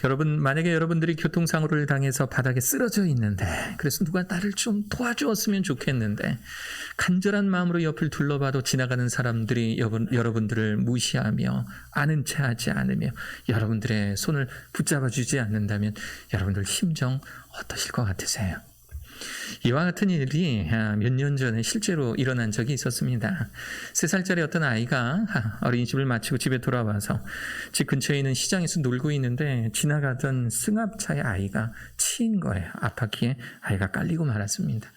여러분, 만약에 여러분들이 교통사고를 당해서 바닥에 쓰러져 있는데, 그래서 누가 나를 좀 도와주었으면 좋겠는데, 간절한 마음으로 옆을 둘러봐도 지나가는 사람들이 여러분들을 무시하며 아는 체 하지 않으며 여러분들의 손을 붙잡아 주지 않는다면 여러분들 심정 어떠실 것 같으세요? 이와 같은 일이 몇 년 전에 실제로 일어난 적이 있었습니다. 3살짜리 어떤 아이가 어린이집을 마치고 집에 돌아와서 집 근처에 있는 시장에서 놀고 있는데 지나가던 승합차에 아이가 치인 거예요. 앞바퀴에 아이가 깔리고 말았습니다.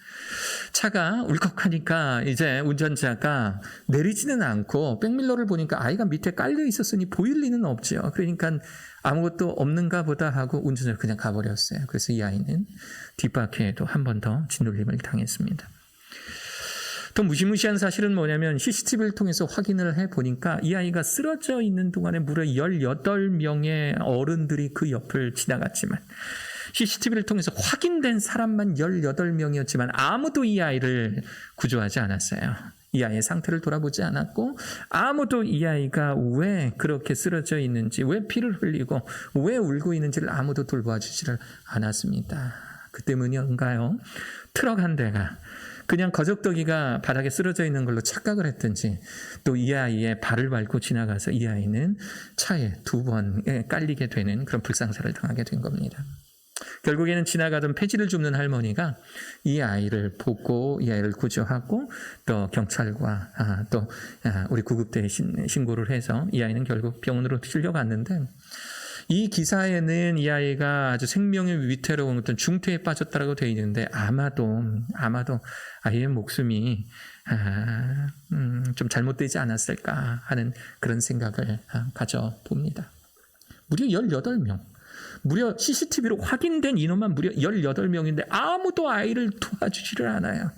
차가 울컥하니까 이제 운전자가 내리지는 않고 백밀러를 보니까 아이가 밑에 깔려 있었으니 보일 리는 없죠. 그러니까 아무것도 없는가 보다 하고 운전을 그냥 가버렸어요. 그래서 이 아이는 뒷바퀴에도 한 번 더 짓눌림을 당했습니다. 더 무시무시한 사실은 뭐냐면 CCTV를 통해서 확인을 해보니까 이 아이가 쓰러져 있는 동안에 무려 18명의 어른들이 그 옆을 지나갔지만 CCTV를 통해서 확인된 사람만 18명이었지만 아무도 이 아이를 구조하지 않았어요. 이 아이의 상태를 돌아보지 않았고 아무도 이 아이가 왜 그렇게 쓰러져 있는지, 왜 피를 흘리고 왜 울고 있는지를 아무도 돌봐주지를 않았습니다. 그 때문인가요? 트럭 한 대가 그냥 거적더기가 바닥에 쓰러져 있는 걸로 착각을 했든지 또 이 아이의 발을 밟고 지나가서 이 아이는 차에 2번 깔리게 되는 그런 불상사를 당하게 된 겁니다. 결국에는 지나가던 폐지를 줍는 할머니가 이 아이를 보고 이 아이를 구조하고 또 경찰과 또 우리 구급대에 신고를 해서 이 아이는 결국 병원으로 실려갔는데 이 기사에는 이 아이가 아주 생명의 위태로운 어떤 중태에 빠졌다라고 되어 있는데 아마도 아이의 목숨이 좀 잘못되지 않았을까 하는 그런 생각을 가져봅니다. 무려 18명. 무려 CCTV로 확인된 인원만 무려 18명인데 아무도 아이를 도와주지를 않아요.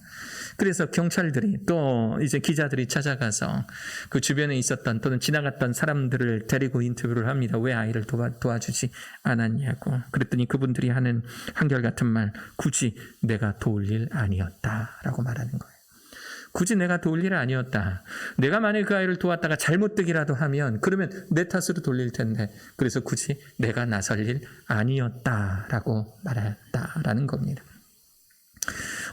그래서 경찰들이 또 이제 기자들이 찾아가서 그 주변에 있었던 또는 지나갔던 사람들을 데리고 인터뷰를 합니다. 왜 아이를 도와주지 않았냐고. 그랬더니 그분들이 하는 한결같은 말, 굳이 내가 도울 일 아니었다라고 말하는 거예요. 굳이 내가 도울 일 아니었다. 내가 만약에 그 아이를 도왔다가 잘못되기라도 하면 그러면 내 탓으로 돌릴 텐데 그래서 굳이 내가 나설 일 아니었다라고 말했다라는 겁니다.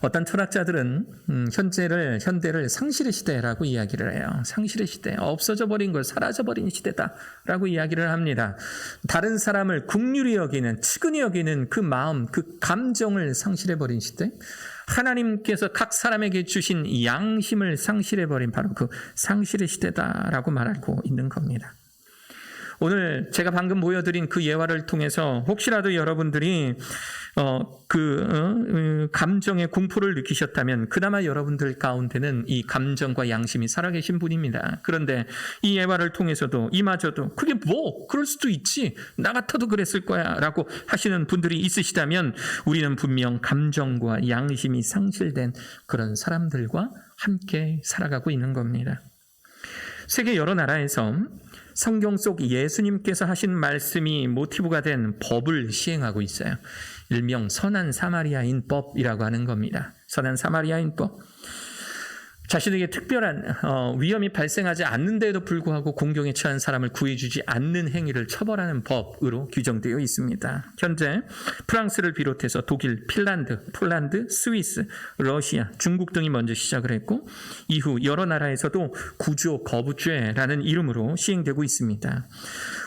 어떤 철학자들은 현대를 상실의 시대라고 이야기를 해요. 상실의 시대, 없어져 버린 것, 사라져 버린 시대다라고 이야기를 합니다. 다른 사람을 긍휼히 여기는, 측은히 여기는 그 마음, 그 감정을 상실해 버린 시대. 하나님께서 각 사람에게 주신 양심을 상실해 버린 바로 그 상실의 시대다라고 말하고 있는 겁니다. 오늘 제가 방금 보여드린 그 예화를 통해서 혹시라도 여러분들이 감정의 공포를 느끼셨다면 그나마 여러분들 가운데는 이 감정과 양심이 살아계신 분입니다. 그런데 이 예화를 통해서도 이마저도 그게 뭐 그럴 수도 있지, 나 같아도 그랬을 거야 라고 하시는 분들이 있으시다면 우리는 분명 감정과 양심이 상실된 그런 사람들과 함께 살아가고 있는 겁니다. 세계 여러 나라에서 성경 속 예수님께서 하신 말씀이 모티브가 된 법을 시행하고 있어요. 일명 선한 사마리아인 법이라고 하는 겁니다. 선한 사마리아인 법. 자신에게 특별한 위험이 발생하지 않는데도 불구하고 공경에 처한 사람을 구해주지 않는 행위를 처벌하는 법으로 규정되어 있습니다. 현재 프랑스를 비롯해서 독일, 핀란드, 폴란드, 스위스, 러시아, 중국 등이 먼저 시작을 했고 이후 여러 나라에서도 구조 거부죄라는 이름으로 시행되고 있습니다.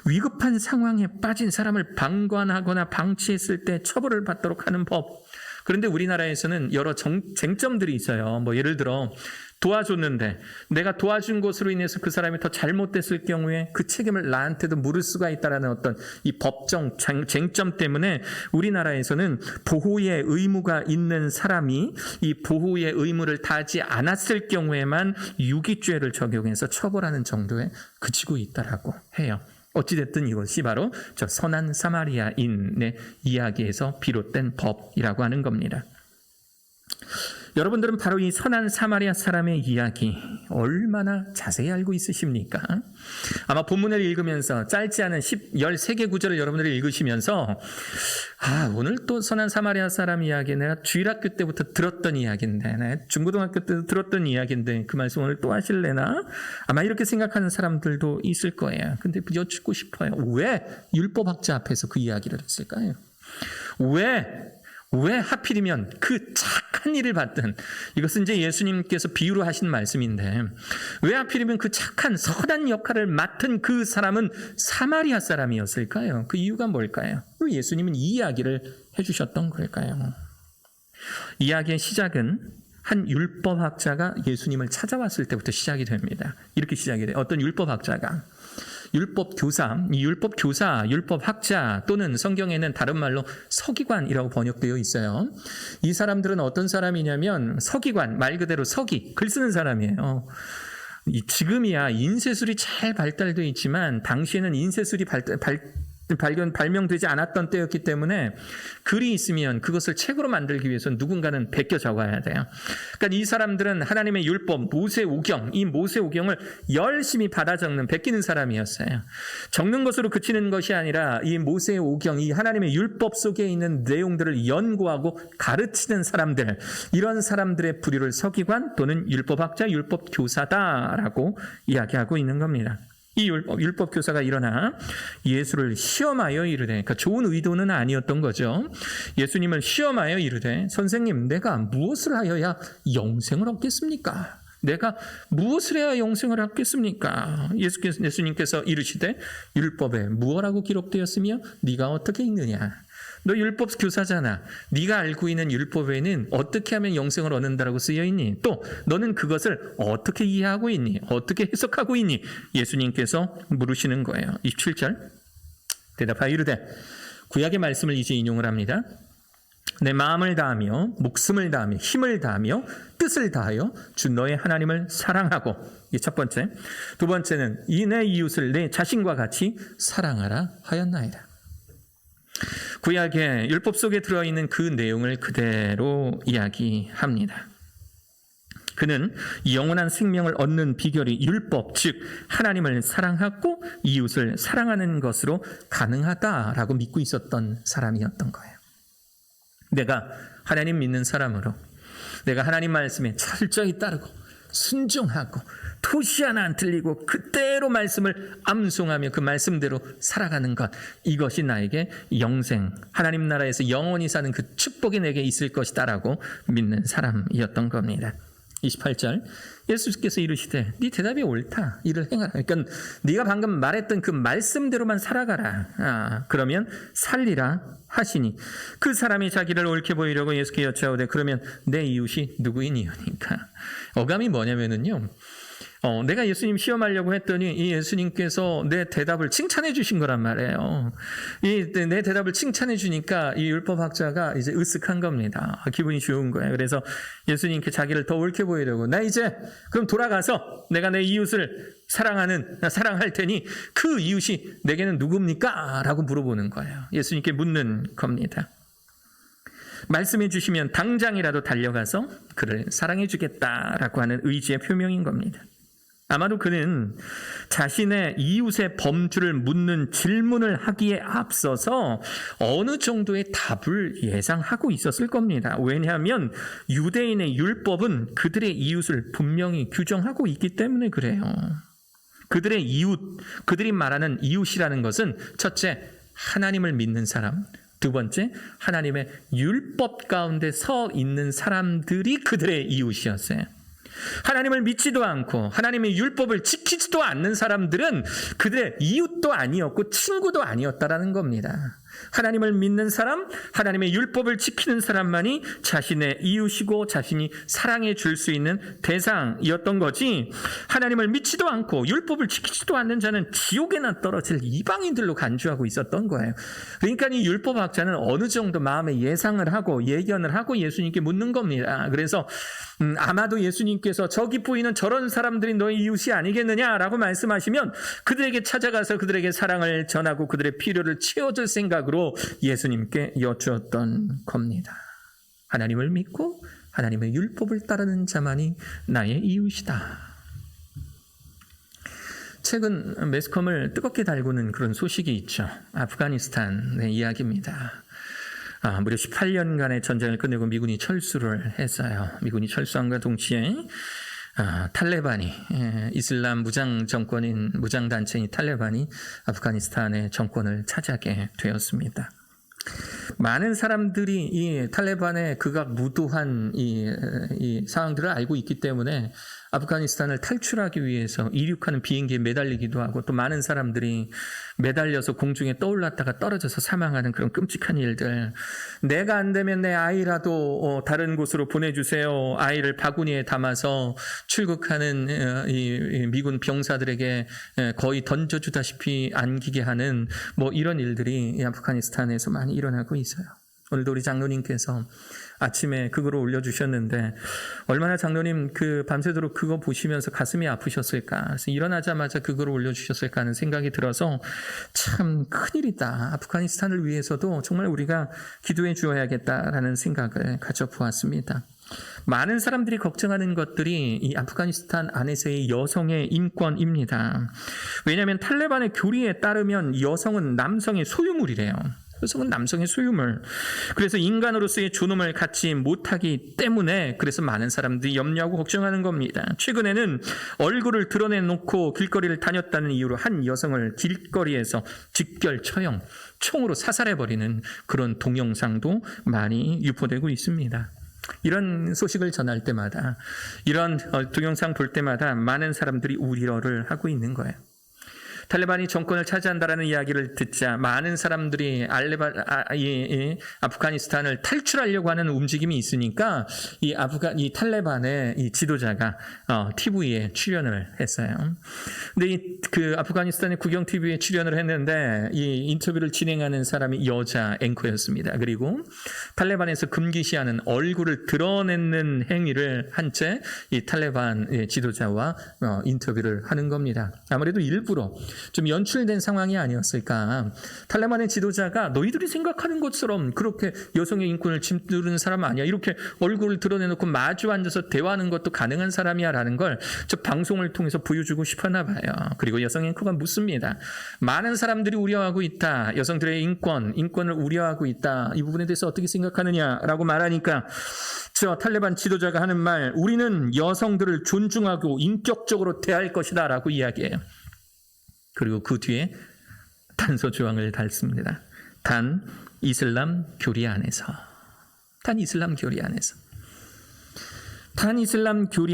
위급한 상황에 빠진 사람을 방관하거나 방치했을 때 처벌을 받도록 하는 법. 그런데 우리나라에서는 여러 쟁점들이 있어요. 예를 들어 도와줬는데 내가 도와준 것으로 인해서 그 사람이 더 잘못됐을 경우에 그 책임을 나한테도 물을 수가 있다라는 어떤 이 법정 쟁점 때문에 우리나라에서는 보호의 의무가 있는 사람이 이 보호의 의무를 다하지 않았을 경우에만 유기죄를 적용해서 처벌하는 정도에 그치고 있다라고 해요. 어찌됐든 이것이 바로 저 선한 사마리아인의 이야기에서 비롯된 법이라고 하는 겁니다. 여러분들은 바로 이 선한 사마리아 사람의 이야기 얼마나 자세히 알고 있으십니까? 아마 본문을 읽으면서 짧지 않은 13개 구절을 여러분들이 읽으시면서 오늘 또 선한 사마리아 사람 이야기 내가 주일학교 때부터 들었던 이야기인데 내가 중고등학교 때 들었던 이야기인데 그 말씀 오늘 또 하실래나? 아마 이렇게 생각하는 사람들도 있을 거예요. 근데 여쭙고 싶어요. 왜 율법학자 앞에서 그 이야기를 했을까요? 왜 하필이면 그 착한 일을 받던, 이것은 이제 예수님께서 비유로 하신 말씀인데, 왜 하필이면 그 착한 선한 역할을 맡은 그 사람은 사마리아 사람이었을까요? 그 이유가 뭘까요? 왜 예수님은 이 이야기를 해주셨던 걸까요? 이야기의 시작은 한 율법학자가 예수님을 찾아왔을 때부터 시작이 됩니다. 이렇게 시작이 돼요. 어떤 율법학자가 율법교사, 율법학자 또는 성경에는 다른 말로 서기관이라고 번역되어 있어요. 이 사람들은 어떤 사람이냐면 서기관, 말 그대로 서기, 글 쓰는 사람이에요. 지금이야 인쇄술이 잘 발달되어 있지만 당시에는 인쇄술이 발명되지 않았던 때였기 때문에 글이 있으면 그것을 책으로 만들기 위해서는 누군가는 베껴 적어야 돼요. 그러니까 이 사람들은 하나님의 율법, 모세오경, 이 모세오경을 열심히 받아 적는, 베끼는 사람이었어요. 적는 것으로 그치는 것이 아니라 이 모세오경, 이 하나님의 율법 속에 있는 내용들을 연구하고 가르치는 사람들, 이런 사람들의 부류를 서기관 또는 율법학자, 율법교사다라고 이야기하고 있는 겁니다. 이 율법 교사가 일어나 예수를 시험하여 이르되, 그러니까 좋은 의도는 아니었던 거죠. 예수님을 시험하여 이르되, 선생님, 내가 무엇을 하여야 영생을 얻겠습니까? 내가 무엇을 해야 영생을 얻겠습니까? 예수님께서 이르시되, 율법에 무엇라고 기록되었으며 네가 어떻게 읽느냐? 너 율법 교사잖아. 네가 알고 있는 율법에는 어떻게 하면 영생을 얻는다라고 쓰여 있니? 또 너는 그것을 어떻게 이해하고 있니? 어떻게 해석하고 있니? 예수님께서 물으시는 거예요. 27절 대답하여 이르되, 구약의 말씀을 이제 인용을 합니다. 내 마음을 다하며 목숨을 다하며 힘을 다하며 뜻을 다하여 주 너의 하나님을 사랑하고, 이게 첫 번째. 두 번째는 이 내 이웃을 내 자신과 같이 사랑하라 하였나이다. 구약의 율법 속에 들어있는 그 내용을 그대로 이야기합니다. 그는 영원한 생명을 얻는 비결이 율법, 즉 하나님을 사랑하고 이웃을 사랑하는 것으로 가능하다라고 믿고 있었던 사람이었던 거예요. 내가 하나님 믿는 사람으로, 내가 하나님 말씀에 철저히 따르고 순종하고 토시 하나 안 틀리고 그대로 말씀을 암송하며 그 말씀대로 살아가는 것, 이것이 나에게 영생, 하나님 나라에서 영원히 사는 그 축복이 내게 있을 것이다라고 믿는 사람이었던 겁니다. 28절 예수께서 이르시되 네 대답이 옳다. 이를 행하라. 그러니까 네가 방금 말했던 그 말씀대로만 살아가라. 그러면 살리라 하시니, 그 사람이 자기를 옳게 보이려고 예수께 여짜오되 그러면 내 이웃이 누구이니요니까. 어감이 뭐냐면은요, 내가 예수님 시험하려고 했더니 이 예수님께서 내 대답을 칭찬해 주신 거란 말이에요. 내 대답을 칭찬해 주니까 이 율법학자가 이제 으쓱한 겁니다. 기분이 좋은 거예요. 그래서 예수님께 자기를 더 옳게 보이려고, 나 이제 그럼 돌아가서 내가 내 이웃을 사랑할 테니 그 이웃이 내게는 누굽니까? 라고 물어보는 거예요. 예수님께 묻는 겁니다. 말씀해 주시면 당장이라도 달려가서 그를 사랑해 주겠다라고 하는 의지의 표명인 겁니다. 아마도 그는 자신의 이웃의 범주를 묻는 질문을 하기에 앞서서 어느 정도의 답을 예상하고 있었을 겁니다. 왜냐하면 유대인의 율법은 그들의 이웃을 분명히 규정하고 있기 때문에 그래요. 그들의 이웃, 그들이 말하는 이웃이라는 것은 첫째, 하나님을 믿는 사람, 두 번째, 하나님의 율법 가운데 서 있는 사람들이 그들의 이웃이었어요. 하나님을 믿지도 않고 하나님의 율법을 지키지도 않는 사람들은 그들의 이웃도 아니었고 친구도 아니었다라는 겁니다. 하나님을 믿는 사람, 하나님의 율법을 지키는 사람만이 자신의 이웃이고 자신이 사랑해 줄 수 있는 대상이었던 거지, 하나님을 믿지도 않고 율법을 지키지도 않는 자는 지옥에나 떨어질 이방인들로 간주하고 있었던 거예요. 그러니까 이 율법학자는 어느 정도 마음에 예상을 하고 예견을 하고 예수님께 묻는 겁니다. 그래서 아마도 예수님께서 저기 보이는 저런 사람들이 너희 이웃이 아니겠느냐라고 말씀하시면 그들에게 찾아가서 그들에게 사랑을 전하고 그들의 필요를 채워줄 생각으로 예수님께 여쭈었던 겁니다. 하나님을 믿고 하나님의 율법을 따르는 자만이 나의 이웃이다. 최근 매스컴을 뜨겁게 달구는 그런 소식이 있죠. 아프가니스탄의 이야기입니다. 무려 18년간의 전쟁을 끝내고 미군이 철수를 했어요. 미군이 철수함과 동시에 탈레반이, 이슬람 무장 정권인 무장단체인 탈레반이 아프가니스탄의 정권을 차지하게 되었습니다. 많은 사람들이 이 탈레반의 극악무도한 이 상황들을 알고 있기 때문에 아프가니스탄을 탈출하기 위해서 이륙하는 비행기에 매달리기도 하고, 또 많은 사람들이 매달려서 공중에 떠올랐다가 떨어져서 사망하는 그런 끔찍한 일들. 내가 안 되면 내 아이라도 다른 곳으로 보내주세요. 아이를 바구니에 담아서 출국하는 이 미군 병사들에게 거의 던져주다시피 안기게 하는 이런 일들이 아프가니스탄에서 많이 일어나고 있어요. 오늘도 우리 장로님께서 아침에 그거를 올려주셨는데, 얼마나 장로님 밤새도록 그거 보시면서 가슴이 아프셨을까. 그래서 일어나자마자 그거를 올려주셨을까 하는 생각이 들어서 참 큰일이다. 아프가니스탄을 위해서도 정말 우리가 기도해 주어야겠다라는 생각을 가져보았습니다. 많은 사람들이 걱정하는 것들이 이 아프가니스탄 안에서의 여성의 인권입니다. 왜냐하면 탈레반의 교리에 따르면 여성은 남성의 소유물이래요. 여성은 남성의 소유물. 그래서 인간으로서의 존엄을 갖지 못하기 때문에 그래서 많은 사람들이 염려하고 걱정하는 겁니다. 최근에는 얼굴을 드러내놓고 길거리를 다녔다는 이유로 한 여성을 길거리에서 직결 처형, 총으로 사살해버리는 그런 동영상도 많이 유포되고 있습니다. 이런 소식을 전할 때마다, 이런 동영상 볼 때마다 많은 사람들이 우려를 하고 있는 거예요. 탈레반이 정권을 차지한다라는 이야기를 듣자 많은 사람들이 아프가니스탄을 탈출하려고 하는 움직임이 있으니까 이 탈레반의 이 지도자가 TV에 출연을 했어요. 근데 그 아프가니스탄의 국영 TV에 출연을 했는데 이 인터뷰를 진행하는 사람이 여자 앵커였습니다. 그리고 탈레반에서 금기시하는 얼굴을 드러내는 행위를 한 채 이 탈레반 지도자와 인터뷰를 하는 겁니다. 아무래도 일부러 좀 연출된 상황이 아니었을까. 탈레반의 지도자가 너희들이 생각하는 것처럼 그렇게 여성의 인권을 짓누르는 사람 아니야. 이렇게 얼굴을 드러내놓고 마주 앉아서 대화하는 것도 가능한 사람이야 라는 걸 저 방송을 통해서 보여주고 싶었나 봐요. 그리고 여성 앵커가 묻습니다. 많은 사람들이 우려하고 있다. 여성들의 인권을 우려하고 있다. 이 부분에 대해서 어떻게 생각하느냐라고 말하니까 저 탈레반 지도자가 하는 말, 우리는 여성들을 존중하고 인격적으로 대할 것이다 라고 이야기해요. 그리고 그 뒤에 단서 조항을 달습니다. 단 이슬람 교리 안에서. 단 이슬람 교리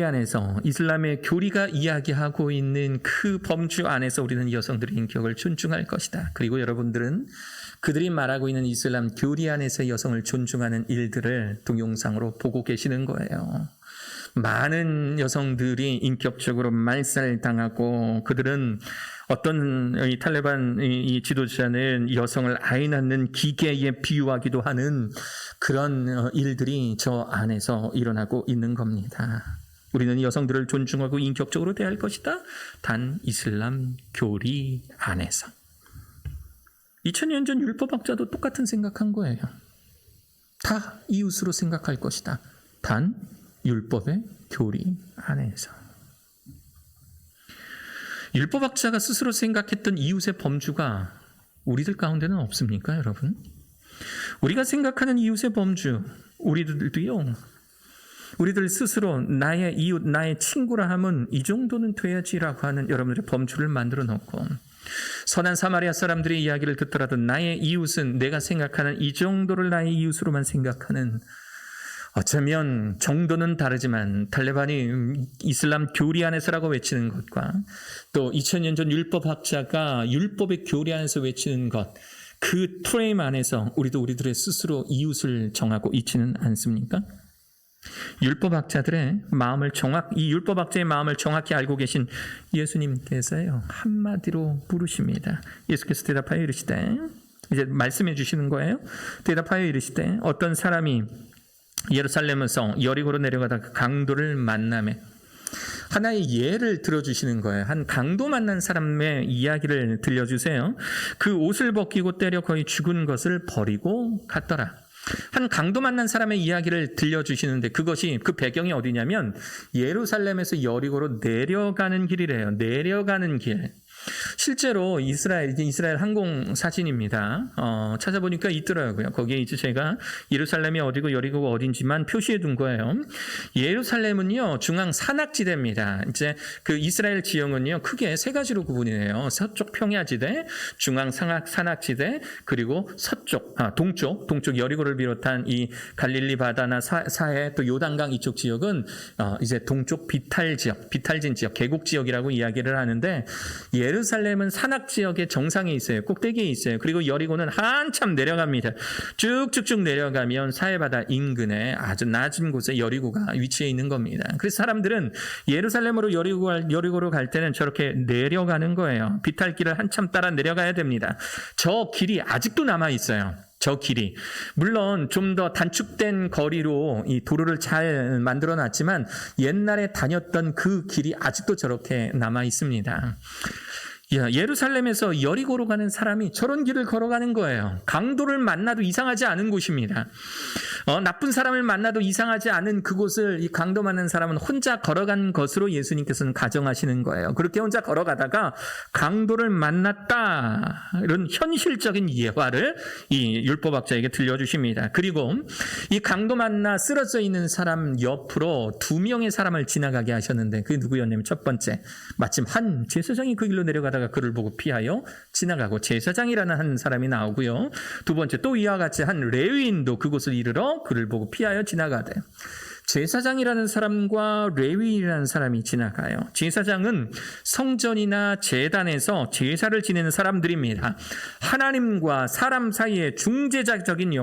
안에서 이슬람의 교리가 이야기하고 있는 그 범주 안에서 우리는 여성들의 인격을 존중할 것이다. 그리고 여러분들은 그들이 말하고 있는 이슬람 교리 안에서 여성을 존중하는 일들을 동영상으로 보고 계시는 거예요. 많은 여성들이 인격적으로 말살당하고, 그들은 어떤 이 탈레반 이 지도자는 여성을 아이 낳는 기계에 비유하기도 하는 그런 일들이 저 안에서 일어나고 있는 겁니다. 우리는 여성들을 존중하고 인격적으로 대할 것이다. 단 이슬람 교리 안에서. 2000년 전 율법학자도 똑같은 생각한 거예요. 다 이웃으로 생각할 것이다. 단 율법의 교리 안에서. 율법학자가 스스로 생각했던 이웃의 범주가 우리들 가운데는 없습니까, 여러분? 우리가 생각하는 이웃의 범주, 우리들도요, 우리들 스스로 나의 이웃, 나의 친구라 하면 이 정도는 돼야지라고 하는 여러분들의 범주를 만들어 놓고, 선한 사마리아 사람들의 이야기를 듣더라도 나의 이웃은 내가 생각하는 이 정도를 나의 이웃으로만 생각하는, 어쩌면 정도는 다르지만 탈레반이 이슬람 교리 안에서라고 외치는 것과 또 2000년 전 율법학자가 율법의 교리 안에서 외치는 것, 그 프레임 안에서 우리도 우리들의 스스로 이웃을 정하고 있지는 않습니까? 율법학자의 마음을 정확히 알고 계신 예수님께서요, 한마디로 부르십니다. 예수께서 대답하여 이르시되, 이제 말씀해 주시는 거예요. 대답하여 이르시되, 어떤 사람이 예루살렘에서 여리고로 내려가다가 강도를 만나매, 하나의 예를 들어주시는 거예요. 한 강도 만난 사람의 이야기를 들려주세요. 그 옷을 벗기고 때려 거의 죽은 것을 버리고 갔더라. 한 강도 만난 사람의 이야기를 들려주시는데 그것이 그 배경이 어디냐면 예루살렘에서 여리고로 내려가는 길이래요. 내려가는 길. 실제로 이스라엘 항공 사진입니다. 찾아보니까 있더라고요. 거기에 이제 제가 예루살렘이 어디고 여리고가 어딘지만 표시해 둔 거예요. 예루살렘은요 중앙 산악지대입니다. 이제 그 이스라엘 지형은요 크게 세 가지로 구분이 돼요. 서쪽 평야지대, 중앙 산악지대, 그리고 동쪽 여리고를 비롯한 이 갈릴리 바다나 사해 또 요단강 이쪽 지역은 이제 동쪽 비탈진 지역, 계곡 지역이라고 이야기를 하는데 예루살렘은 산악 지역의 정상에 있어요. 꼭대기에 있어요. 그리고 여리고는 한참 내려갑니다. 쭉쭉쭉 내려가면 사해바다 인근에 아주 낮은 곳에 여리고가 위치해 있는 겁니다. 그래서 사람들은 예루살렘으로 여리고로 갈 때는 저렇게 내려가는 거예요. 비탈길을 한참 따라 내려가야 됩니다. 저 길이 아직도 남아 있어요. 저 길이 물론 좀 더 단축된 거리로 이 도로를 잘 만들어 놨지만 옛날에 다녔던 그 길이 아직도 저렇게 남아 있습니다. 예루살렘에서 여리고로 가는 사람이 저런 길을 걸어가는 거예요. 강도를 만나도 이상하지 않은 곳입니다. 나쁜 사람을 만나도 이상하지 않은 그곳을 이 강도 만난 사람은 혼자 걸어간 것으로 예수님께서는 가정하시는 거예요. 그렇게 혼자 걸어가다가 강도를 만났다. 이런 현실적인 예화를 이 율법학자에게 들려주십니다. 그리고 이 강도 만나 쓰러져 있는 사람 옆으로 2명의 사람을 지나가게 하셨는데 그게 누구였냐면 첫 번째 마침 한 제사장이 그 길로 내려가다가 그를 보고 피하여 지나가고 제사장이라는 한 사람이 나오고요. 두 번째 또 이와 같이 한 레위인도 그곳을 이르러 그를 보고 피하여 지나가되 제사장이라는 사람과 레위인이라는 사람이 지나가요. 제사장은 성전이나 제단에서 제사를 지내는 사람들입니다. 하나님과 사람 사이의 중재자적인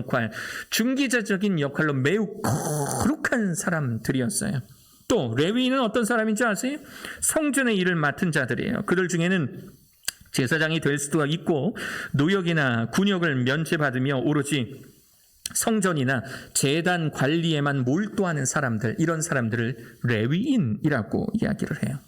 역할로 매우 거룩한 사람들이었어요. 또 레위인은 어떤 사람인지 아세요? 성전의 일을 맡은 자들이에요. 그들 중에는 제사장이 될 수도 있고 노역이나 군역을 면제받으며 오로지 성전이나 제단 관리에만 몰두하는 사람들, 이런 사람들을 레위인이라고 이야기를 해요.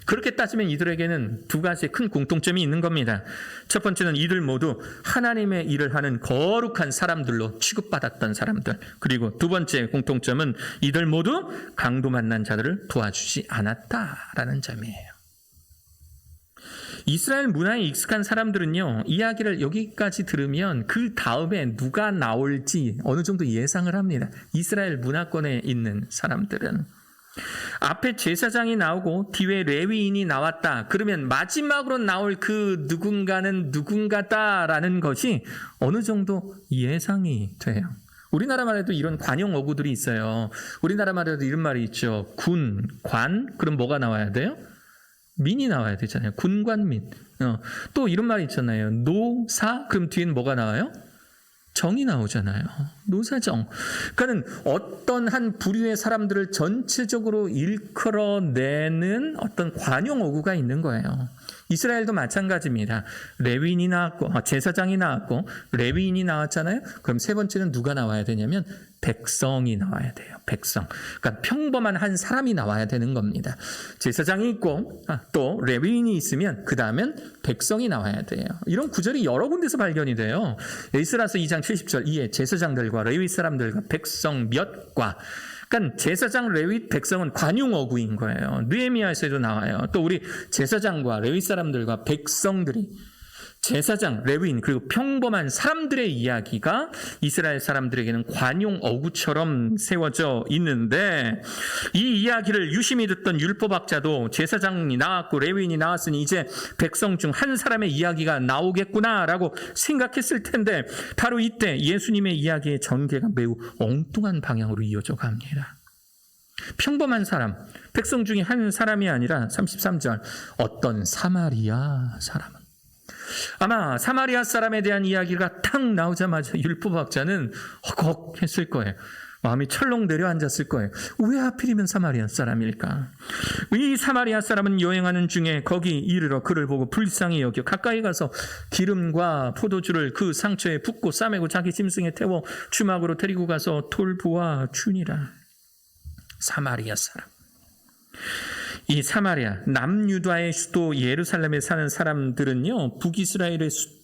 그렇게 따지면 이들에게는 두 가지 큰 공통점이 있는 겁니다. 첫 번째는 이들 모두 하나님의 일을 하는 거룩한 사람들로 취급받았던 사람들. 그리고 두 번째 공통점은 이들 모두 강도 만난 자들을 도와주지 않았다라는 점이에요. 이스라엘 문화에 익숙한 사람들은요, 이야기를 여기까지 들으면 그 다음에 누가 나올지 어느 정도 예상을 합니다. 이스라엘 문화권에 있는 사람들은. 앞에 제사장이 나오고 뒤에 레위인이 나왔다. 그러면 마지막으로 나올 그 누군가는 누군가다라는 것이 어느 정도 예상이 돼요. 우리나라 말에도 이런 관용 어구들이 있어요. 우리나라 말에도 이런 말이 있죠. 군, 관, 그럼 뭐가 나와야 돼요? 민이 나와야 되잖아요. 군관민. 또 이런 말이 있잖아요. 노사, 그럼 뒤에는 뭐가 나와요? 정이 나오잖아요. 노사정. 그러니까 어떤 한 부류의 사람들을 전체적으로 일컬어내는 어떤 관용 어구가 있는 거예요. 이스라엘도 마찬가지입니다. 레위인이 나왔고 제사장이 나왔고 레위인이 나왔잖아요. 그럼 세 번째는 누가 나와야 되냐면 백성이 나와야 돼요. 백성. 그러니까 평범한 한 사람이 나와야 되는 겁니다. 제사장이 있고 또 레위인이 있으면 그 다음엔 백성이 나와야 돼요. 이런 구절이 여러 군데서 발견이 돼요. 에스라서 2장 70절 이에 제사장들과 레위 사람들과 백성 몇과, 그러니까 제사장, 레위, 백성은 관용 어구인 거예요. 느헤미야에서도 나와요. 또 우리 제사장과 레위 사람들과 백성들이, 제사장, 레위인, 그리고 평범한 사람들의 이야기가 이스라엘 사람들에게는 관용 어구처럼 세워져 있는데, 이 이야기를 유심히 듣던 율법학자도 제사장이 나왔고 레위인이 나왔으니 이제 백성 중 한 사람의 이야기가 나오겠구나라고 생각했을 텐데, 바로 이때 예수님의 이야기의 전개가 매우 엉뚱한 방향으로 이어져 갑니다. 평범한 사람, 백성 중에 한 사람이 아니라 33절 어떤 사마리아 사람은, 아마 사마리아 사람에 대한 이야기가 탁 나오자마자 율법학자는 허걱했을 거예요. 마음이 철렁 내려앉았을 거예요. 왜 하필이면 사마리아 사람일까? 이 사마리아 사람은 여행하는 중에 거기 이르러 그를 보고 불쌍히 여겨 가까이 가서 기름과 포도주를 그 상처에 붓고 싸매고 자기 짐승에 태워 주막으로 데리고 가서 돌보아 주니라. 사마리아 사람. 이 사마리아, 남유다의 수도 예루살렘에 사는 사람들은요, 북이스라엘의 수도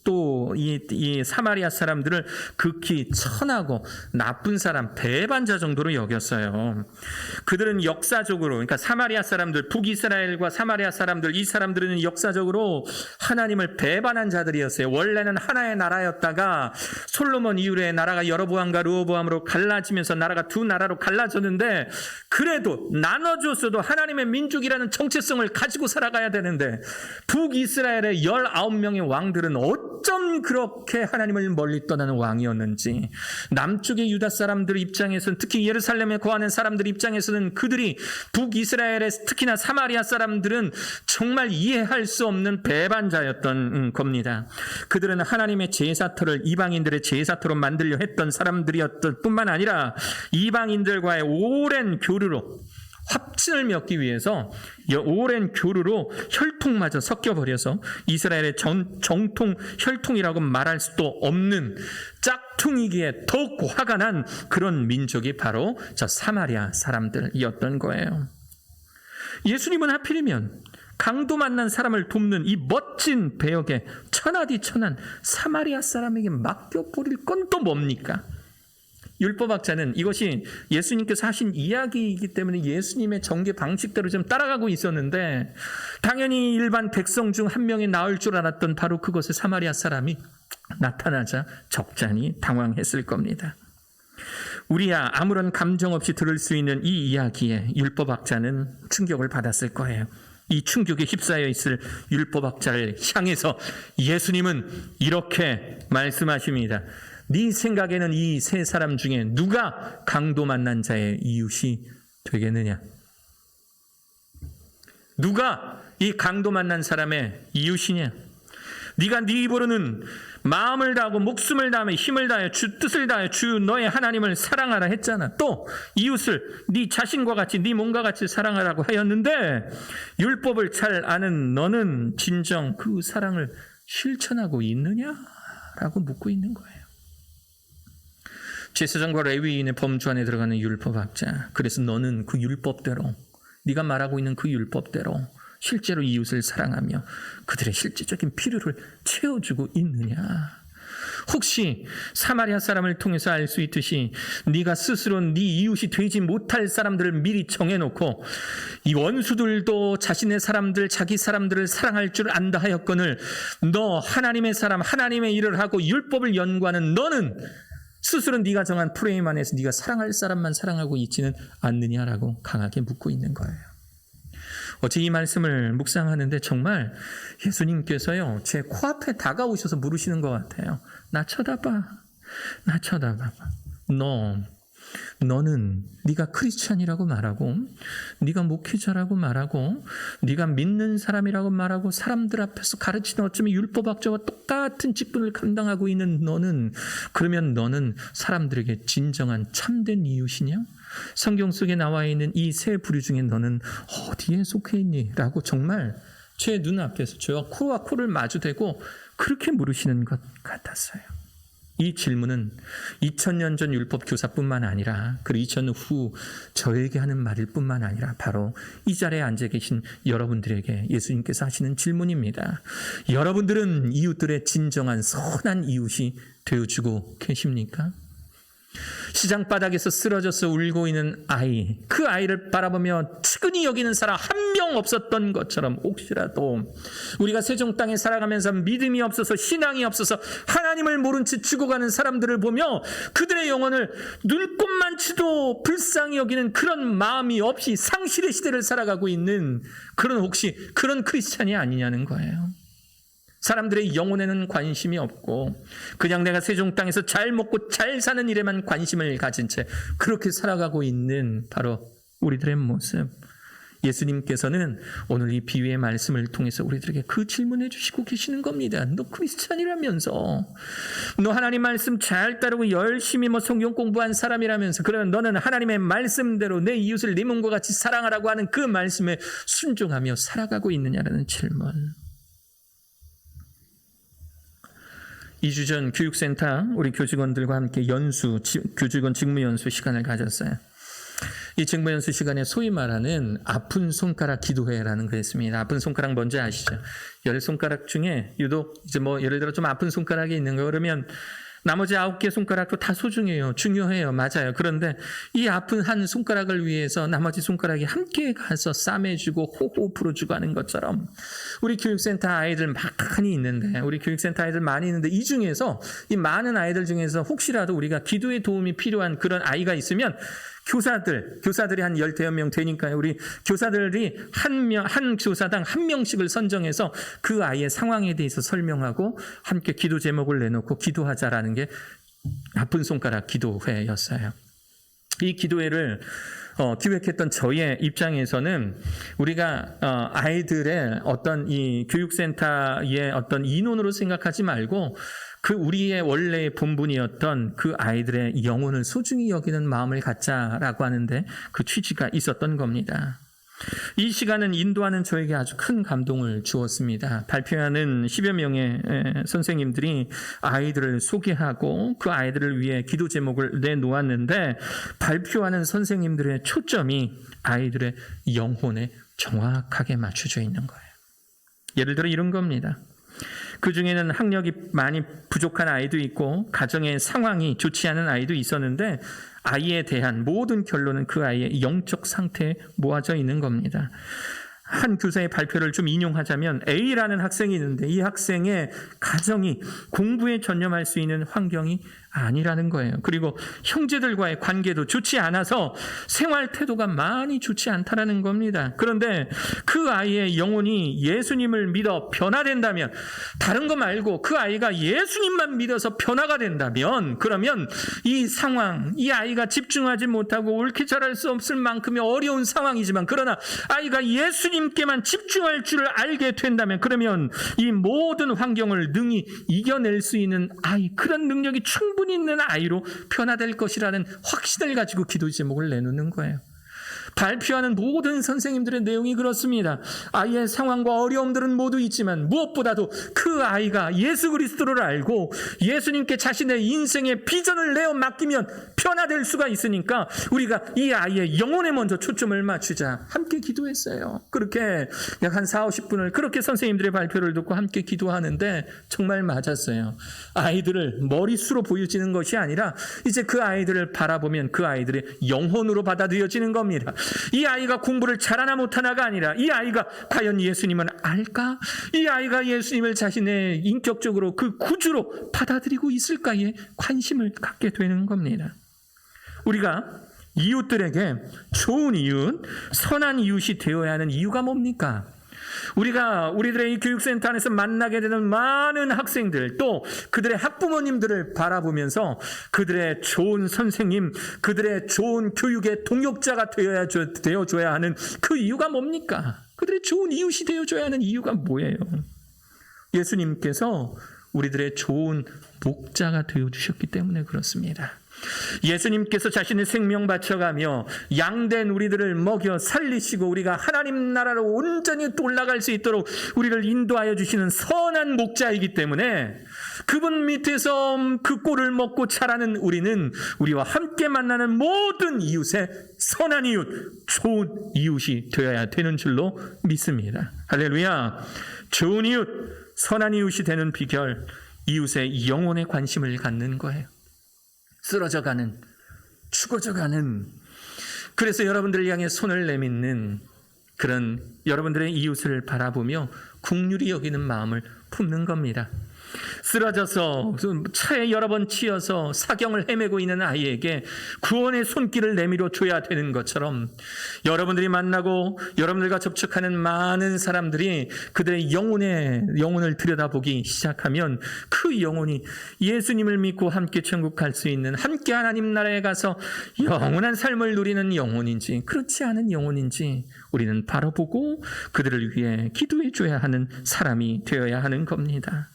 이 사마리아 사람들을 극히 천하고 나쁜 사람, 배반자 정도로 여겼어요. 그들은 역사적으로, 그러니까 사마리아 사람들, 북이스라엘과 사마리아 사람들, 이 사람들은 역사적으로 하나님을 배반한 자들이었어요. 원래는 하나의 나라였다가 솔로몬 이후에 나라가 여로보암과 르호보암으로 갈라지면서 나라가 두 나라로 갈라졌는데, 그래도 나눠줬어도 하나님의 민족이라는 정체성을 가지고 살아가야 되는데, 북이스라엘의 19명의 왕들은 어쩜 그렇게 하나님을 멀리 떠나는 왕이었는지, 남쪽의 유다 사람들 입장에서는, 특히 예루살렘에 거하는 사람들 입장에서는 그들이 북이스라엘의 특히나 사마리아 사람들은 정말 이해할 수 없는 배반자였던 겁니다. 그들은 하나님의 제사터를 이방인들의 제사터로 만들려 했던 사람들이었던 뿐만 아니라 이방인들과의 오랜 교류로 합친을 맺기 위해서 오랜 교류로 혈통마저 섞여버려서 이스라엘의 정통 혈통이라고 말할 수도 없는 짝퉁이기에 더욱 화가 난 그런 민족이 바로 저 사마리아 사람들이었던 거예요. 예수님은 하필이면 강도 만난 사람을 돕는 이 멋진 배역에 천하디천한 사마리아 사람에게 맡겨버릴 건 또 뭡니까? 율법학자는 이것이 예수님께서 하신 이야기이기 때문에 예수님의 전개 방식대로 좀 따라가고 있었는데, 당연히 일반 백성 중 한 명이 나올 줄 알았던 바로 그것에 사마리아 사람이 나타나자 적잖이 당황했을 겁니다. 우리야 아무런 감정 없이 들을 수 있는 이 이야기에 율법학자는 충격을 받았을 거예요. 이 충격에 휩싸여 있을 율법학자를 향해서 예수님은 이렇게 말씀하십니다. 네 생각에는 이 세 사람 중에 누가 강도 만난 자의 이웃이 되겠느냐? 누가 이 강도 만난 사람의 이웃이냐? 네가 네 입으로는 마음을 다하고 목숨을 다하며 힘을 다하여 주 뜻을 다하여 주 너의 하나님을 사랑하라 했잖아. 또 이웃을 네 자신과 같이 네 몸과 같이 사랑하라고 하였는데, 율법을 잘 아는 너는 진정 그 사랑을 실천하고 있느냐라고 묻고 있는 거예요. 제사장과 레위인의 범주 안에 들어가는 율법학자, 그래서 너는 그 율법대로, 네가 말하고 있는 그 율법대로 실제로 이웃을 사랑하며 그들의 실질적인 필요를 채워주고 있느냐? 혹시 사마리아 사람을 통해서 알 수 있듯이 네가 스스로 네 이웃이 되지 못할 사람들을 미리 정해놓고 이 원수들도 자신의 사람들, 자기 사람들을 사랑할 줄 안다 하였거늘 너 하나님의 사람, 하나님의 일을 하고 율법을 연구하는 너는 스스로 네가 정한 프레임 안에서 네가 사랑할 사람만 사랑하고 있지는 않느냐라고 강하게 묻고 있는 거예요. 어제 이 말씀을 묵상하는데 정말 예수님께서요, 제 코앞에 다가오셔서 물으시는 것 같아요. 나 쳐다봐. 나 쳐다봐. 너는 네가 크리스찬이라고 말하고, 네가 목회자라고 말하고, 네가 믿는 사람이라고 말하고, 사람들 앞에서 가르치는 어쩌면 율법학자와 똑같은 직분을 감당하고 있는 너는, 그러면 너는 사람들에게 진정한 참된 이웃이냐? 성경 속에 나와 있는 이 세 부류 중에 너는 어디에 속해 있니? 라고 정말 제 눈앞에서 저와 코와 코를 마주대고 그렇게 물으시는 것 같았어요. 이 질문은 2000년 전 율법 교사뿐만 아니라 그리고 2000년 후 저에게 하는 말일 뿐만 아니라 바로 이 자리에 앉아 계신 여러분들에게 예수님께서 하시는 질문입니다. 여러분들은 이웃들의 진정한 선한 이웃이 되어주고 계십니까? 시장 바닥에서 쓰러져서 울고 있는 아이, 그 아이를 바라보며 측은히 여기는 사람 한 명 없었던 것처럼 혹시라도 우리가 세종 땅에 살아가면서 믿음이 없어서 신앙이 없어서 하나님을 모른 채 죽어가는 사람들을 보며 그들의 영혼을 눈꼽만치도 불쌍히 여기는 그런 마음이 없이 상실의 시대를 살아가고 있는 그런 혹시 그런 크리스찬이 아니냐는 거예요. 사람들의 영혼에는 관심이 없고 그냥 내가 세종 땅에서 잘 먹고 잘 사는 일에만 관심을 가진 채 그렇게 살아가고 있는 바로 우리들의 모습. 예수님께서는 오늘 이 비유의 말씀을 통해서 우리들에게 그 질문해 주시고 계시는 겁니다. 너 크리스찬이라면서, 너 하나님 말씀 잘 따르고 열심히 성경 공부한 사람이라면서, 그러면 너는 하나님의 말씀대로 내 이웃을 네 몸과 같이 사랑하라고 하는 그 말씀에 순종하며 살아가고 있느냐라는 질문. 2주 전 교육센터 우리 교직원들과 함께 교직원 직무연수 시간을 가졌어요. 이 직무연수 시간에 소위 말하는 아픈 손가락 기도회라는 거 있습니다. 아픈 손가락 뭔지 아시죠? 10손가락 중에 유독 이제 뭐 예를 들어 좀 아픈 손가락이 있는 거 그러면 나머지 9개 손가락도 다 소중해요. 중요해요. 맞아요. 그런데 이 아픈 한 손가락을 위해서 나머지 손가락이 함께 가서 싸매주고 호호 풀어주고 하는 것처럼 우리 교육센터 아이들 많이 있는데 우리 교육센터 아이들 많이 있는데 이 중에서 이 많은 아이들 중에서 혹시라도 우리가 기도의 도움이 필요한 그런 아이가 있으면 교사들이 한 10명 되니까요. 우리 교사들이 한 교사당 한 명씩을 선정해서 그 아이의 상황에 대해서 설명하고 함께 기도 제목을 내놓고 기도하자라는 게 아픈 손가락 기도회였어요. 이 기도회를 기획했던 저의 입장에서는 우리가 아이들의 어떤 이 교육센터의 어떤 인원으로 생각하지 말고 그 우리의 원래의 본분이었던 그 아이들의 영혼을 소중히 여기는 마음을 갖자라고 하는데 그 취지가 있었던 겁니다. 이 시간은 인도하는 저에게 아주 큰 감동을 주었습니다. 발표하는 10여 명의 선생님들이 아이들을 소개하고 그 아이들을 위해 기도 제목을 내놓았는데 발표하는 선생님들의 초점이 아이들의 영혼에 정확하게 맞춰져 있는 거예요. 예를 들어 이런 겁니다. 그 중에는 학력이 많이 부족한 아이도 있고 가정의 상황이 좋지 않은 아이도 있었는데 아이에 대한 모든 결론은 그 아이의 영적 상태에 모아져 있는 겁니다. 한 교사의 발표를 좀 인용하자면 A라는 학생이 있는데 이 학생의 가정이 공부에 전념할 수 있는 환경이 아니라는 거예요. 그리고 형제들과의 관계도 좋지 않아서 생활 태도가 많이 좋지 않다라는 겁니다. 그런데 그 아이의 영혼이 예수님을 믿어 변화된다면 다른 거 말고 그 아이가 예수님만 믿어서 변화가 된다면 그러면 이 상황, 이 아이가 집중하지 못하고 옳게 잘할 수 없을 만큼의 어려운 상황이지만 그러나 아이가 예수님께만 집중할 줄을 알게 된다면 그러면 이 모든 환경을 능히 이겨낼 수 있는 아이, 그런 능력이 충분히 있는 아이로 변화될 것이라는 확신을 가지고 기도 제목을 내놓는 거예요. 발표하는 모든 선생님들의 내용이 그렇습니다. 아이의 상황과 어려움들은 모두 있지만 무엇보다도 그 아이가 예수 그리스도를 알고 예수님께 자신의 인생의 비전을 내어 맡기면 변화될 수가 있으니까 우리가 이 아이의 영혼에 먼저 초점을 맞추자 함께 기도했어요. 그렇게 약 한 40-50분을 그렇게 선생님들의 발표를 듣고 함께 기도하는데 정말 맞았어요. 아이들을 머릿수로 보여지는 것이 아니라 이제 그 아이들을 바라보면 그 아이들의 영혼으로 받아들여지는 겁니다. 이 아이가 공부를 잘하나 못하나가 아니라 이 아이가 과연 예수님을 알까? 이 아이가 예수님을 자신의 인격적으로 그 구주로 받아들이고 있을까에 관심을 갖게 되는 겁니다. 우리가 이웃들에게 좋은 이웃, 선한 이웃이 되어야 하는 이유가 뭡니까? 우리가 우리들의 이 교육센터 안에서 만나게 되는 많은 학생들 또 그들의 학부모님들을 바라보면서 그들의 좋은 선생님, 그들의 좋은 교육의 동역자가 되어줘야 하는 그 이유가 뭡니까? 그들의 좋은 이웃이 되어줘야 하는 이유가 뭐예요? 예수님께서 우리들의 좋은 목자가 되어주셨기 때문에 그렇습니다. 예수님께서 자신의 생명 바쳐가며 양된 우리들을 먹여 살리시고 우리가 하나님 나라로 온전히 올라갈 수 있도록 우리를 인도하여 주시는 선한 목자이기 때문에 그분 밑에서 그 꼴을 먹고 자라는 우리는 우리와 함께 만나는 모든 이웃의 선한 이웃, 좋은 이웃이 되어야 되는 줄로 믿습니다. 할렐루야. 좋은 이웃, 선한 이웃이 되는 비결, 이웃의 영혼에 관심을 갖는 거예요. 쓰러져가는, 죽어져가는, 그래서 여러분들을 향해 손을 내밀는 그런 여러분들의 이웃을 바라보며 긍휼히 여기는 마음을 품는 겁니다. 쓰러져서 차에 여러 번 치여서 사경을 헤매고 있는 아이에게 구원의 손길을 내밀어 줘야 되는 것처럼 여러분들이 만나고 여러분들과 접촉하는 많은 사람들이 그들의 영혼을 들여다보기 시작하면 그 영혼이 예수님을 믿고 함께 천국 갈 수 있는, 함께 하나님 나라에 가서 영원한 삶을 누리는 영혼인지 그렇지 않은 영혼인지 우리는 바라보고 그들을 위해 기도해 줘야 하는 사람이 되어야 하는 겁니다.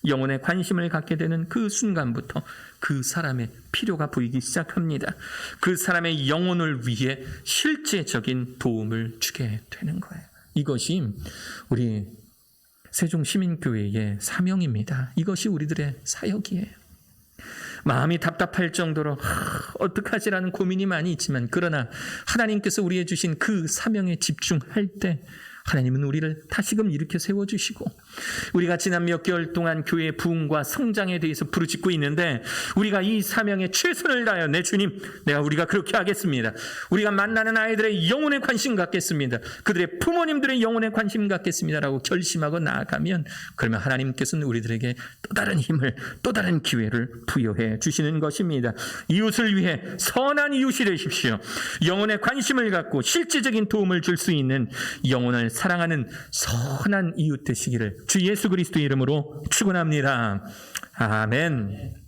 영혼에 관심을 갖게 되는 그 순간부터 그 사람의 필요가 보이기 시작합니다. 그 사람의 영혼을 위해 실제적인 도움을 주게 되는 거예요. 이것이 우리 세종시민교회의 사명입니다. 이것이 우리들의 사역이에요. 마음이 답답할 정도로 어떡하지라는 고민이 많이 있지만, 그러나 하나님께서 우리에 주신 그 사명에 집중할 때 하나님은 우리를 다시금 일으켜 세워주시고, 우리가 지난 몇 개월 동안 교회의 부흥과 성장에 대해서 부르짖고 있는데, 우리가 이 사명에 최선을 다하여 내 주님, 우리가 그렇게 하겠습니다. 우리가 만나는 아이들의 영혼에 관심 갖겠습니다. 그들의 부모님들의 영혼에 관심 갖겠습니다라고 결심하고 나아가면, 그러면 하나님께서는 우리들에게 또 다른 힘을, 또 다른 기회를 부여해 주시는 것입니다. 이웃을 위해 선한 이웃이 되십시오. 영혼에 관심을 갖고 실질적인 도움을 줄 수 있는 영혼을 사랑하는 선한 이웃 되시기를 주 예수 그리스도의 이름으로 축원합니다. 아멘.